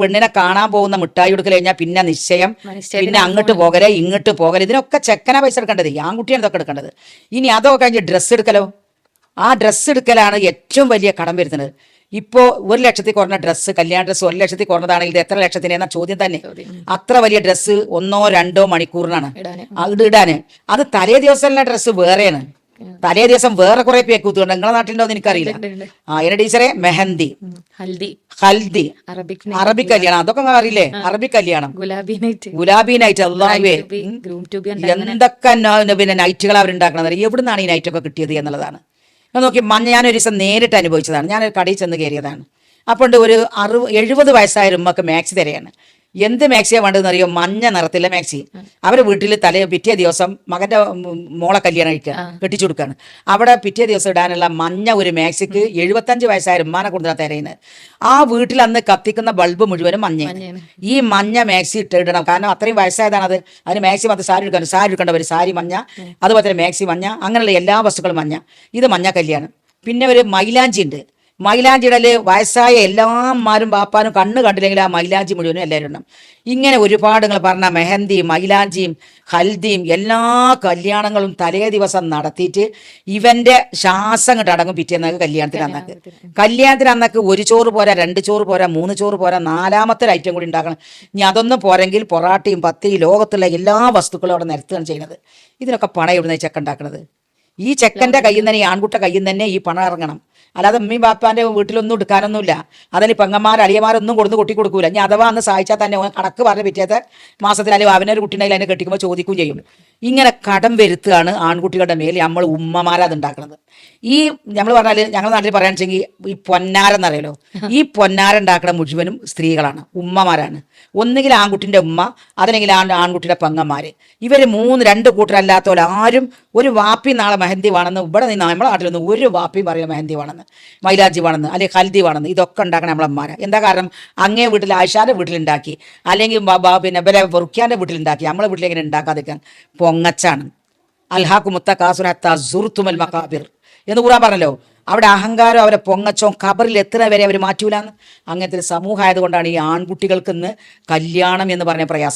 പെണ്ണിനെ കാണാൻ പോകുന്ന മിഠായി കൊടുക്കൽ കഴിഞ്ഞാൽ പിന്നെ നിശ്ചയം, പിന്നെ അങ്ങോട്ട് പോകലെ ഇങ്ങോട്ട് പോകലെ, ഇതിനൊക്കെ ചെക്കനാ പൈസ എടുക്കേണ്ടത്, ആൺകുട്ടിയാണ് ഇതൊക്കെ എടുക്കേണ്ടത്. ഇനി അതൊക്കെ കഴിഞ്ഞ് ഡ്രസ്സ് എടുക്കലോ, ആ ഡ്രസ്സ് എടുക്കലാണ് ഏറ്റവും വലിയ കടം വരുന്നത്. ഇപ്പോൾ 1 ലക്ഷത്തിൽ കുറഞ്ഞ ഡ്രസ്സ്, കല്യാണ ഡ്രസ്സ് 1 ലക്ഷത്തിൽ കുറഞ്ഞതാണെങ്കിൽ ഇത് എത്ര ലക്ഷത്തിന് എന്ന ചോദ്യം തന്നെ. അത്ര വലിയ ഡ്രസ്സ് 1-2 മണിക്കൂറിനാണ് അത് ഇടാന്. അത് തലേ ദിവസമുള്ള ഡ്രസ്സ് വേറെയാണ്, തലേ ദിവസം വേറെ കുറെ പേക്കൂത്തുണ്ട്. നിങ്ങളെ നാട്ടിലുണ്ടോ എന്ന് എനിക്കറിയില്ല. എന്റെ ടീച്ചറെ മെഹന്തി, ഹൽദി, അറബിക് കല്യാണം, അതൊക്കെ അറിയില്ലേ? അറബിക് കല്യാണം, ഗുലാബി നൈറ്റ്, അള്ളാഹുവേ എന്തൊക്കെ പിന്നെ നൈറ്റുകൾ അവരുണ്ടാക്കണത്. എവിടുന്നാണ് ഈ നൈറ്റൊക്കെ കിട്ടിയത് എന്നുള്ളതാണ്. നോക്കി ഞാനൊരു ദിവസം നേരിട്ട് അനുഭവിച്ചതാണ്. ഞാനൊരു കടയിൽ ചെന്ന് കയറിയതാണ്. അപ്പോൾ ഒരു 70 വയസ്സായ ഉമ്മക്ക് മാക്സി തരെയാണ്. എന്ത് മാക്സിയാണ് വേണ്ടതെന്ന് അറിയോ? മഞ്ഞ നിറത്തിലെ മാക്സി. അവരുടെ വീട്ടിൽ പിറ്റേ ദിവസം മകന്റെ മോളെ കല്യാണം കഴിക്കുക, കെട്ടിച്ചു കൊടുക്കുകയാണ്. അവിടെ പിറ്റേ ദിവസം ഇടാനുള്ള മഞ്ഞ ഒരു മാക്സിക്ക് 75 വയസ്സായ ഉമ്മാനെ കൊണ്ടുവരാൻ തരയുന്നത്. ആ വീട്ടിൽ അന്ന് കത്തിക്കുന്ന ബൾബ് മുഴുവനും മഞ്ഞ. ഈ മഞ്ഞ മാക്സി ഇടണം, കാരണം അത്രയും വയസ്സായതാണ് അത്. അതിന് മാക്സി മാത്രം സാരി എടുക്കേണ്ടവർ സാരി മഞ്ഞ, അതുപോലെ തന്നെ മാക്സി മഞ്ഞ, അങ്ങനെയുള്ള എല്ലാ വസ്തുക്കളും മഞ്ഞ. ഇത് മഞ്ഞ കല്യാണം. പിന്നെ ഒരു മൈലാഞ്ചി ഉണ്ട്. മൈലാഞ്ചി ഇടല് വയസ്സായ എല്ലാമാരും ബാപ്പാനും കണ്ണ് കണ്ടില്ലെങ്കിൽ ആ മൈലാഞ്ചി മുഴുവനും എല്ലാവരും ഇടണം. ഇങ്ങനെ ഒരുപാട് നിങ്ങൾ പറഞ്ഞ മെഹന്തിയും മൈലാഞ്ചിയും ഹൽദിയും എല്ലാ കല്യാണങ്ങളും തലേ ദിവസം നടത്തിയിട്ട് ഇവന്റെ ശ്വാസം കണ്ട് അടങ്ങും പിറ്റേന്നൊക്കെ കല്യാണത്തിന് അന്നൊക്കെ 1 ചോറ് പോരാ, 2 ചോറ് പോരാ, 3 ചോറ് പോരാ, 4ാമത്തെ ഒരു ഐറ്റം കൂടി ഉണ്ടാക്കണം. ഇനി അതൊന്നും പോരെങ്കിൽ പൊറാട്ടയും പത്തിരി ലോകത്തുള്ള എല്ലാ വസ്തുക്കളും അവിടെ നിരത്തുകയാണ് ചെയ്യുന്നത്. ഇതിനൊക്കെ പണം എവിടുന്ന ചെക്ക ഉണ്ടാക്കുന്നത്? ഈ ചെക്കൻ്റെ കയ്യിൽ തന്നെ, ഈ ആൺകുട്ട കയ്യിൽ തന്നെ ഈ പണം ഇറങ്ങണം. അല്ലാതെ ഉമ്മയും ബാപ്പാൻ്റെ വീട്ടിലൊന്നും എടുക്കാനൊന്നുമില്ല. അതിൽ പെങ്ങന്മാർ അളിയന്മാരൊന്നും കൊടുത്ത് കൊട്ടി കൊടുക്കൂല. ഇനി അഥവാ അന്ന് സഹായിച്ചാൽ തന്നെ കണക്ക് പറഞ്ഞ് പിറ്റേത്തെ മാസത്തിൽ അല്ലെങ്കിൽ അവനൊരു കുട്ടീനെങ്കിൽ അതിനെ കെട്ടിക്കുമ്പോൾ ചോദിക്കുകയും ചെയ്യും. ഇങ്ങനെ കടം വരുത്തുകയാണ് ആൺകുട്ടികളുടെ മേൽ നമ്മൾ ഉമ്മമാരത് ഉണ്ടാക്കുന്നത്. ഈ നമ്മൾ പറഞ്ഞാൽ ഞങ്ങളുടെ നാട്ടിൽ പറയാൻ വെച്ചെങ്കിൽ ഈ പൊന്നാരെന്നറിയാലോ, ഈ പൊന്നാര ഉണ്ടാക്കുന്ന മുഴുവനും സ്ത്രീകളാണ്, ഉമ്മമാരാണ്. ഒന്നുകിൽ ആൺകുട്ടിൻ്റെ ഉമ്മ, അതല്ലെങ്കിൽ ആൺകുട്ടിയുടെ പെങ്ങന്മാർ. ഇവർ 2 കൂട്ടരല്ലാത്തവർ ആരും ഒരു വാപ്പി നാളെ മെഹന്തി വേണമെന്ന് ഇവിടെ നിന്ന് നമ്മുടെ നാട്ടിലൊന്നും ഒരു വാപ്പിയും പറയുക മെഹന്തി വേണമെന്ന്, മൈലാജി വേണമെന്ന്, അല്ലെങ്കിൽ ഹൽദി വേണമെന്ന്. ഇതൊക്കെ ഉണ്ടാക്കണം നമ്മളമ്മമാരെ. എന്താ കാരണം? അങ്ങേ വീട്ടിൽ ആയിഷാന്റെ വീട്ടിലുണ്ടാക്കി, അല്ലെങ്കിൽ പിന്നെ ഇവരെ റുക്കിയാന്റെ വീട്ടിലുണ്ടാക്കി, നമ്മളെ വീട്ടിൽ എങ്ങനെ ഉണ്ടാക്കാതിരിക്കാൻ? പൊങ്ങച്ചാണ്. അൽഹാഖു മുത്തഖാസുറ ഹത്താ സുർതുമുൽ മഖാബിർ എന്ന് ഖുർആൻ പറഞ്ഞല്ലോ. അവിടെ അഹങ്കാരം, അവരെ പൊങ്ങച്ചവും ഖബറിൽ എത്തുന്ന വരെ അവർ മാറ്റൂലാന്ന്. അങ്ങനത്തെ ഒരു സമൂഹമായതുകൊണ്ടാണ് ഈ ആൺകുട്ടികൾക്ക് ഇന്ന് കല്യാണം എന്ന് പറഞ്ഞ പ്രയാസം.